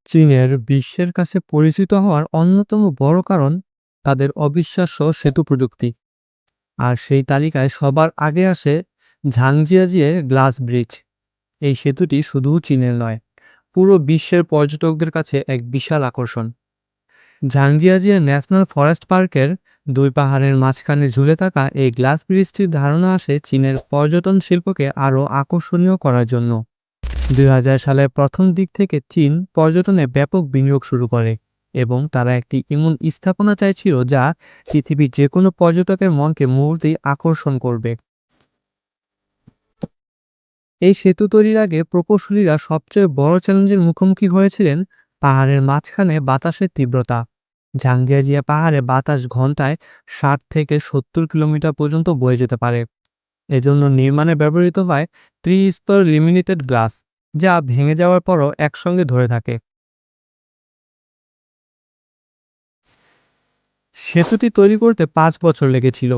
চীনের বিশ্বের কাছে পরিচিত হওয়ার অন্যতম বড় কারণ তাদের অবিশ্বাস্য সেতু প্রযুক্তি। আর সেই তালিকায় সবার আগে আসে ঝাংজিয়াজিয়ে গ্লাস ব্রিজ। এই সেতুটি শুধু চীনের নয়, পুরো বিশ্বের পর্যটকদের কাছে এক বিশাল আকর্ষণ। ঝাংজিয়াজিয়ে ন্যাশনাল ফরেস্ট পার্কের দুই পাহাড়ের মাঝখানে ঝুলে থাকা এই গ্লাস ব্রিজটির ধারণা আসে চীনের পর্যটন শিল্পকে আরও আকর্ষণীয় করার জন্য। ২০০০ সালের প্রথম দিক থেকে চীন পর্যটনে ব্যাপক বিনিয়োগ শুরু করে এবং তারা একটি এমন স্থাপনা চাইছিল যা পৃথিবীর যে কোনো পর্যটকের মনকে মুহূর্তেই আকর্ষণ করবে। এই সেতু তৈরির আগে প্রকৌশলীরা সবচেয়ে বড় চ্যালেঞ্জের মুখোমুখি হয়েছিলেন পাহাড়ের মাঝখানে বাতাসের তীব্রতা। ঝাংজিয়াজিয়া পাহাড়ে বাতাস ঘন্টায় ৬০ থেকে ৭০ কিলোমিটার পর্যন্ত বয়ে যেতে পারে। এজন্য নির্মাণে ব্যবহৃত হয় ত্রিস্তর ল্যামিনেটেড গ্লাস, যা ভেঙে যাওয়ার পরও একসঙ্গে ধরে থাকে। সেতুটি তৈরি করতে ৫ বছর লেগেছিল।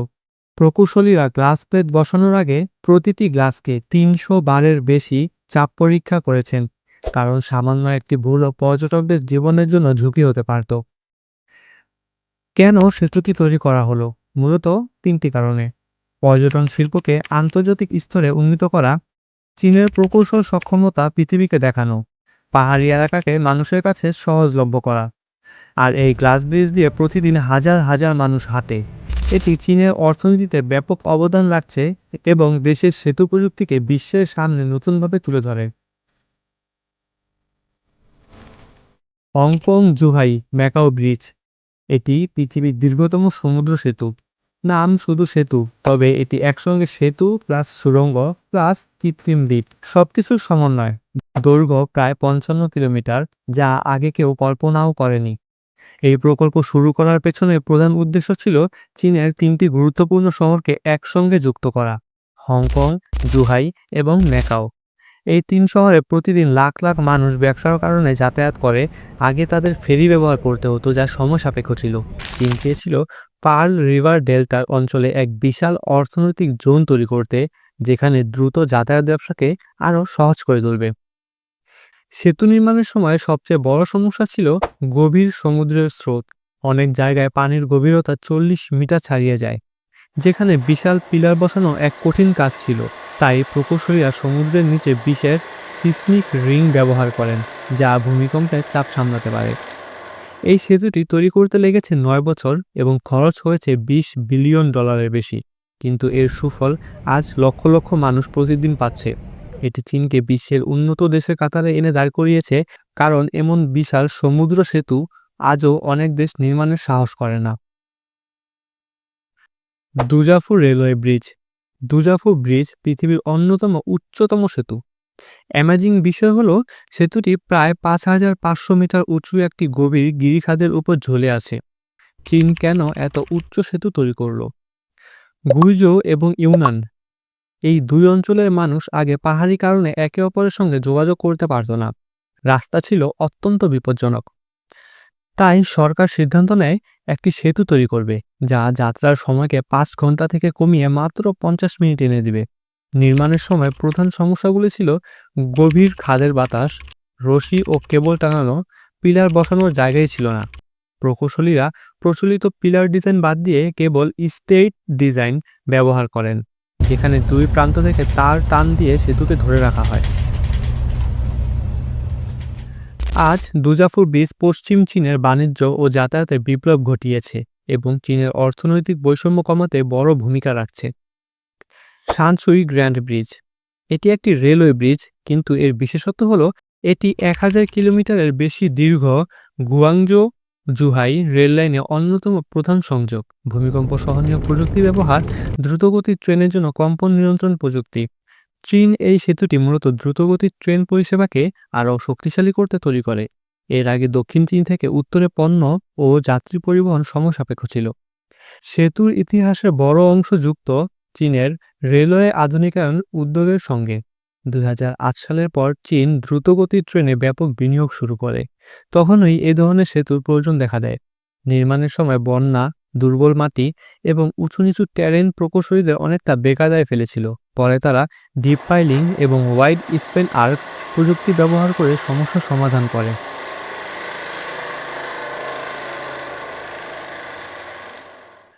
প্রকৌশলীরা গ্লাস প্লেট বসানোর আগে প্রতিটি গ্লাসকে ৩০০ বারের বেশি চাপ পরীক্ষা করেছেন, কারণ সামান্য একটি ভুলও পর্যটকদের জীবনের জন্য ঝুঁকি হতে পারত। কেন সেতুটি তৈরি করা হলো? মূলত ৩টি কারণে: পর্যটন শিল্পকে আন্তর্জাতিক স্তরে উন্নীত করা, চীনের প্রকৌশল সক্ষমতা পৃথিবীকে দেখানো, পাহাড়ি এলাকাকে মানুষের কাছে সহজলভ্য করা। আর এই গ্লাস ব্রিজ দিয়ে প্রতিদিন হাজার হাজার মানুষ হাঁটে। এটি চীনের অর্থনীতিতে ব্যাপক অবদান রাখছে এবং দেশের সেতু প্রযুক্তিকে বিশ্বের সামনে নতুনভাবে তুলে ধরে। হংকং জুহাই ম্যাকাও ব্রিজ, এটি পৃথিবীর দীর্ঘতম সমুদ্র সেতু। নাম শুধু সেতু, তবে এটি একসঙ্গে সেতু প্লাস সুড়ঙ্গ প্লাস কৃত্রিম দ্বীপ সবকিছুর সমন্বয়। দৈর্ঘ্য প্রায় ৫৫ কিলোমিটার, যা আগে কেউ কল্পনাও করেনি। এই প্রকল্প শুরু করার পেছনে প্রধান উদ্দেশ্য ছিল চীনের ৩টি গুরুত্বপূর্ণ শহরকে একসঙ্গে যুক্ত করা: হংকং, জুহাই এবং ম্যাকাও। এই ৩ শহরে প্রতিদিন লাখ লাখ মানুষ ব্যবসার কারণে যাতায়াত করে। আগে তাদের ফেরি ব্যবহার করতে হতো, যা সময় সাপেক্ষ ছিল। চীন চেয়েছিল পার্ল রিভার ডেল্টা অঞ্চলে এক বিশাল অর্থনৈতিক জোন তৈরি করতে, যেখানে দ্রুত যাতায়াত ব্যবসাকে আরও সহজ করে তুলবে। সেতু নির্মাণের সময় সবচেয়ে বড় সমস্যা ছিল গভীর সমুদ্রের স্রোত। অনেক জায়গায় পানির গভীরতা ৪০ মিটার ছাড়িয়ে যায়, যেখানে বিশাল পিলার বসানো এক কঠিন কাজ ছিল। তাই প্রকৌশলীরা সমুদ্রের নিচে বিশেষ সিসমিক রিং ব্যবহার করেন, যা ভূমিকম্পের চাপ সামলাতে পারে। এই সেতুটি তৈরি করতে লেগেছে ৯ বছর এবং খরচ হয়েছে $২০ বিলিয়ন বেশি। কিন্তু এর সুফল আজ লক্ষ লক্ষ মানুষ প্রতিদিন পাচ্ছে। এটি চীনকে বিশ্বের উন্নত দেশের কাতারে এনে দাঁড় করিয়েছে, কারণ এমন বিশাল সমুদ্র সেতু আজও অনেক দেশ নির্মাণের সাহস করে না। দুজাফু রেলওয়ে ব্রিজ। দুজাফু ব্রিজ পৃথিবীর অন্যতম উচ্চতম সেতু। অ্যামেজিং বিষয় হলো, সেতুটি প্রায় ৫,৫০০ মিটার উঁচু একটি গভীর গিরিখাদের উপর ঝুলে আছে। চীন কেন এত উচ্চ সেতু তৈরি করল? গুইজৌ এবং ইউনান, এই দুই অঞ্চলের মানুষ আগে পাহাড়ি কারণে একে অপরের সঙ্গে যোগাযোগ করতে পারত না। রাস্তা ছিল অত্যন্ত বিপজ্জনক। তাই সরকার সিদ্ধান্ত নেয় একটি সেতু তৈরি করবে, যা যাত্রার সময়কে ৫ ঘন্টা থেকে কমিয়ে মাত্র ৫০ মিনিট এনে দিবে। নির্মাণের সময় প্রধান সমস্যাগুলি ছিল গভীর খাদের বাতাস, রশি ও কেবল টাঙানো পিলার বসানোর জায়গাই ছিল না। প্রকৌশলীরা প্রচলিত পিলার ডিজাইন বাদ দিয়ে কেবল স্ট্রেইট ডিজাইন ব্যবহার করেন, যেখানে দুই প্রান্ত থেকে তার টান দিয়ে সেতুকে ধরে রাখা হয়। আজ দুজাফু ব্রিজ পশ্চিম চীনের বাণিজ্য ও যাতায়াতে বিপ্লব ঘটিয়েছে এবং চীনের অর্থনৈতিক বৈষম্য কমাতে বড় ভূমিকা রাখছে। শানসুই গ্র্যান্ড ব্রিজ, এটি একটি রেলওয়ে ব্রিজ, কিন্তু এর বিশেষত্ব হলো এটি ১,০০০ কিলোমিটারের বেশি দীর্ঘ। গুয়াংজৌ জুহাই রেল লাইনে অন্যতম প্রধান সংযোগ। ভূমিকম্প সহনীয় প্রযুক্তি ব্যবহার, দ্রুতগতির ট্রেনের জন্য কম্পন নিয়ন্ত্রণ প্রযুক্তি। চীন এই সেতুটি মূলত দ্রুতগতির ট্রেন পরিষেবাকে আরও শক্তিশালী করতে তৈরি করে। এর আগে দক্ষিণ চীন থেকে উত্তরে পণ্য ও যাত্রী পরিবহন সমসাপেক্ষ ছিল। সেতুর ইতিহাসের বড় অংশ যুক্ত চীনের রেলওয়ে আধুনিকায়ন উদ্যোগের সঙ্গে। ২০০৮ সালের পর চীন দ্রুতগতির ট্রেনে ব্যাপক বিনিয়োগ শুরু করে। তখনই এ ধরনের সেতুর প্রয়োজন দেখা দেয়। নির্মাণের সময় বন্যা, দুর্বল মাটি এবং উঁচু নিচু ট্যারেন প্রকৌশলীদের অনেকটা বেকায়দায় ফেলেছিল। পরে তারা ডিপ পাইলিং এবং ওয়াইড স্প্যান আর্ক প্রযুক্তি ব্যবহার করে সমস্যা সমাধান করে।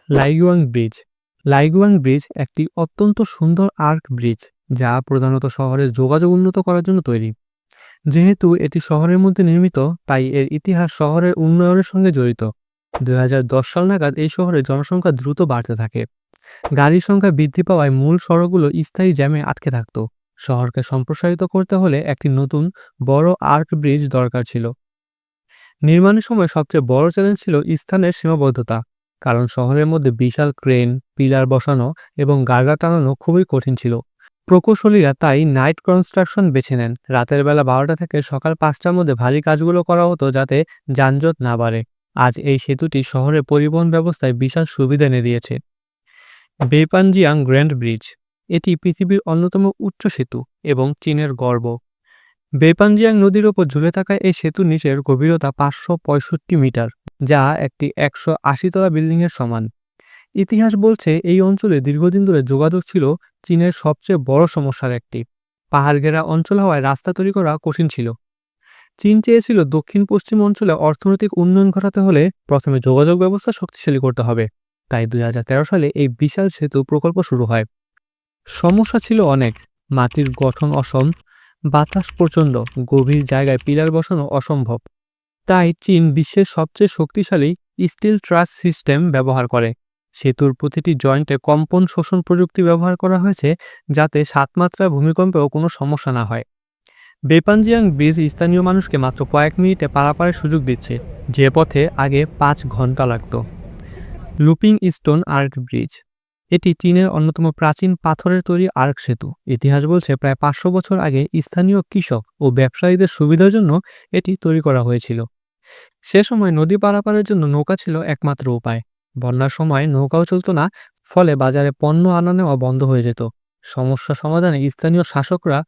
লাইগুয়াং ব্রিজ। লাইগুয়াং ব্রিজ একটি অত্যন্ত সুন্দর আর্ক ব্রিজ যা প্রধানত শহরের যোগাযোগ উন্নত করার জন্য তৈরি। যেহেতু এটি শহরের মধ্যে নির্মিত, তাই এর ইতিহাস শহরের উন্নয়নের সঙ্গে জড়িত। 2010 সাল নাগাদ এই শহরে জনসংখ্যা দ্রুত বাড়তে থাকে। গাড়ির সংখ্যা বৃদ্ধি পাওয়ায় মূল সড়কগুলো স্থায়ী জ্যামে আটকে থাকত। শহরকে সম্প্রসারিত করতে হলে একটি নতুন বড় আর্ক ব্রিজ দরকার ছিল। নির্মাণের সময় সবচেয়ে বড় চ্যালেঞ্জ ছিল স্থানের সীমাবদ্ধতা, কারণ শহরের মধ্যে বিশাল ক্রেন, পিলার বসানো এবং গার্ডার টানানো খুবই কঠিন ছিল। প্রকৌশলীরা তাই নাইট কনস্ট্রাকশন বেছে নেন। রাতের বেলা 12টা থেকে সকাল 5টার মধ্যে ভারী কাজগুলো করা হতো যাতে যানজট না বাড়ে। আজ এই সেতুটি শহরের পরিবহন ব্যবস্থায় বিশাল সুবিধা এনে দিয়েছে। বেইপানজিয়াং গ্র্যান্ড ব্রিজ। এটি পৃথিবীর অন্যতম উচ্চ সেতু এবং চীনের গর্ব। বেইপানজিয়াং নদীর ওপর ঝুলে থাকা এই সেতুর নিচের গভীরতা 565 মিটার, যা একটি 180 তলা বিল্ডিংয়ের সমান। ইতিহাস বলছে এই অঞ্চলে দীর্ঘদিন ধরে যোগাযোগ ছিল চীনের সবচেয়ে বড় সমস্যার একটি। পাহাড় ঘেরা অঞ্চল হওয়ায় রাস্তা তৈরি করা কঠিন ছিল। চীন চেয়েছিল দক্ষিণ পশ্চিম অঞ্চলে অর্থনৈতিক উন্নয়ন ঘটাতে হলে প্রথমে যোগাযোগ ব্যবস্থা শক্তিশালী করতে হবে। তাই 2013 সালে এই বিশাল সেতু প্রকল্প শুরু হয়। সমস্যা ছিল অনেক। মাটির গঠন অসম, বাতাস প্রচণ্ড, গভীর জায়গায় পিলার বসানো অসম্ভব। তাই চীন বিশ্বের সবচেয়ে শক্তিশালী স্টিল ট্রাস সিস্টেম ব্যবহার করে। সেতুর প্রতিটি জয়েন্টে কম্পন শোষণ প্রযুক্তি ব্যবহার করা হয়েছে যাতে 7 মাত্রার ভূমিকম্পেও কোনো সমস্যা না হয়। বেইপানজিয়াং ব্রিজ স্থানীয় মানুষকে মাত্র কয়েক মিনিটে পারাপারের সুযোগ দিচ্ছে, যে পথে আগে 5 ঘন্টা লাগত। Looping stone arch bridge. এটি চীনের অন্যতম প্রাচীন পাথরের তৈরি আর্ক সেতু। ইতিহাস বলছে প্রায় 500 বছর আগে স্থানীয় কৃষক ও ব্যবসায়ীদের সুবিধার জন্য এটি তৈরি করা হয়েছিল। সে সময় নদী পারাপারের জন্য নৌকা ছিল একমাত্র উপায়। বন্যার সময় নৌকাও চলত না, ফলে বাজারে পণ্য আনা নেওয়া বন্ধ হয়ে যেত। সমস্যা সমাধানে স্থানীয় শাসকরা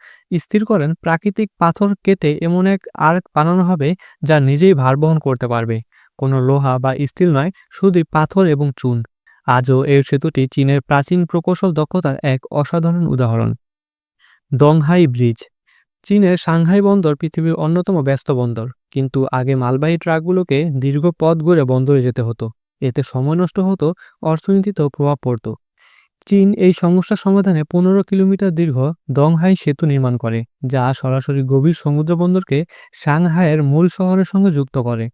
স্থির করেন প্রাকৃতিক পাথর কেটে এমন এক আর্ক বানানো হবে যা নিজেই ভার বহন করতে পারবে। কোনো লোহা বা স্টিল নয়, শুধুই পাথর এবং চুন। আজও এই সেতুটি চীনের প্রাচীন প্রকৌশল দক্ষতার এক অসাধারণ উদাহরণ। দংহাই ব্রিজ। চীনের সাংহাই বন্দর পৃথিবীর অন্যতম ব্যস্ত বন্দর, কিন্তু আগে মালবাহী ট্রাকগুলোকে দীর্ঘ পথ ঘুরে বন্দরে যেতে হতো। এতে সময় নষ্ট হতো, অর্থনীতিতেও প্রভাব পড়ত। চীন এই সমস্যা সমাধানে 15 কিলোমিটার দীর্ঘ দংহাই সেতু নির্মাণ করে, যা সরাসরি গভীর সমুদ্র বন্দরকে সাংহাইয়ের মূল শহরের সঙ্গে যুক্ত করে।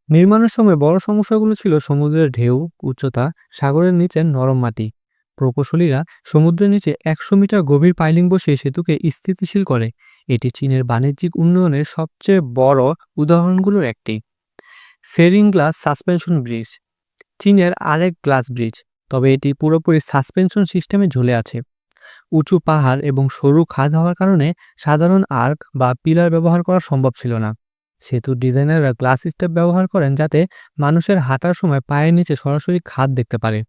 নির্মাণের সময় বড় সমস্যাগুলো ছিল সমুদ্রের ঢেউ, উচ্চতা, সাগরের নিচে নরম মাটি। প্রকৌশলীরা সমুদ্রের নিচে 100 মিটার গভীর পাইলিং বসিয়ে সেতুকে স্থিতিশীল করে। এটি চীনের বাণিজ্যিক উন্নয়নের সবচেয়ে বড় উদাহরণগুলোর একটি। ফেরিং গ্লাস সাসপেনশন ব্রিজ। চীনের আরেক গ্লাস ব্রিজ, তবে এটি পুরোপুরি সাসপেনশন সিস্টেমে ঝুলে আছে। উঁচু পাহাড় এবং সরু খাদ হওয়ার কারণে সাধারণ আর্ক বা পিলার ব্যবহার করা সম্ভব ছিল না। সেতুর ডিজাইনাররা গ্লাস স্টেপ ব্যবহার করেন যাতে মানুষের হাঁটার সময় পায়ের নিচে সরাসরি খাদ দেখতে পারে।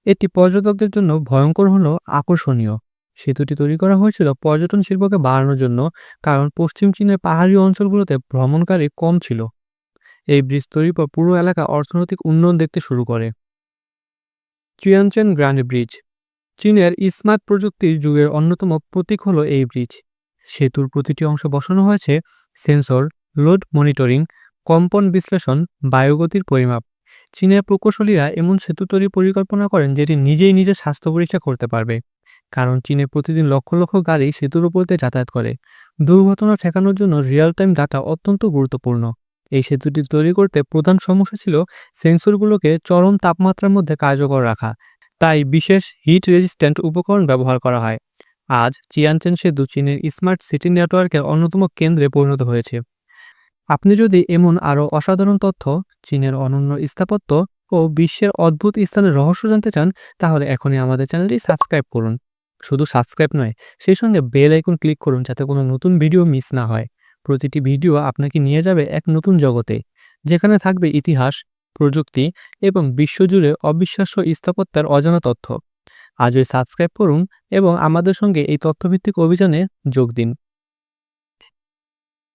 এটি পর্যটকদের জন্য ভয়ঙ্কর হলেও আকর্ষণীয়। সেতুটি তৈরি করা হয়েছিল পর্যটন শিল্পকে বাড়ানোর জন্য, কারণ পশ্চিম চীনের পাহাড়ি অঞ্চলগুলোতে ভ্রমণকারী কম ছিল। এই ব্রিজ তৈরির পর পুরো এলাকা অর্থনৈতিক উন্নয়ন দেখতে শুরু করে। চিয়ানচেন গ্র্যান্ড ব্রিজ। চীনের স্মার্ট প্রযুক্তির যুগের অন্যতম প্রতীক হলো এই ব্রিজ। সেতুর প্রতিটি অংশে বসানো হয়েছে সেন্সর, লোড মনিটরিং, কম্পন বিশ্লেষণ, বায়ুগতির পরিমাপ। চীনের প্রকৌশলীরা এমন সেতু তৈরির পরিকল্পনা করেন যেটি নিজেই নিজের স্বাস্থ্য পরীক্ষা করতে পারবে, কারণ চীনে প্রতিদিন লক্ষ লক্ষ গাড়ি সেতুর উপর দিয়ে যাতায়াত করে। দুর্ঘটনা ঠেকানোর জন্য রিয়েল টাইম ডাটা অত্যন্ত গুরুত্বপূর্ণ। এই সেতুটি তৈরি করতে প্রধান সমস্যা ছিল সেন্সরগুলোকে চরম তাপমাত্রার মধ্যে কার্যকর রাখা, তাই বিশেষ হিট রেজিস্ট্যান্ট উপকরণ ব্যবহার করা হয়। আজ চিয়ানচেন সেতু চীনের স্মার্ট সিটি নেটওয়ার্কের অন্যতম কেন্দ্রে পরিণত হয়েছে। আপনি যদি এমন আরও অসাধারণ তথ্য, চীনের অনন্য স্থাপত্য ও বিশ্বের অদ্ভুত স্থানের রহস্য জানতে চান, তাহলে এখনই আমাদের চ্যানেলটি সাবস্ক্রাইব করুন। শুধু সাবস্ক্রাইব নয়, সেই সঙ্গে বেল আইকন ক্লিক করুন যাতে কোনো নতুন ভিডিও মিস না হয়। প্রতিটি ভিডিও আপনাকে নিয়ে যাবে এক নতুন জগতে, যেখানে থাকবে ইতিহাস, প্রযুক্তি এবং বিশ্বজুড়ে অবিশ্বাস্য স্থাপত্যের অজানা তথ্য। আজই সাবস্ক্রাইব করুন এবং আমাদের সঙ্গে এই তথ্যভিত্তিক অভিযানে যোগ দিন।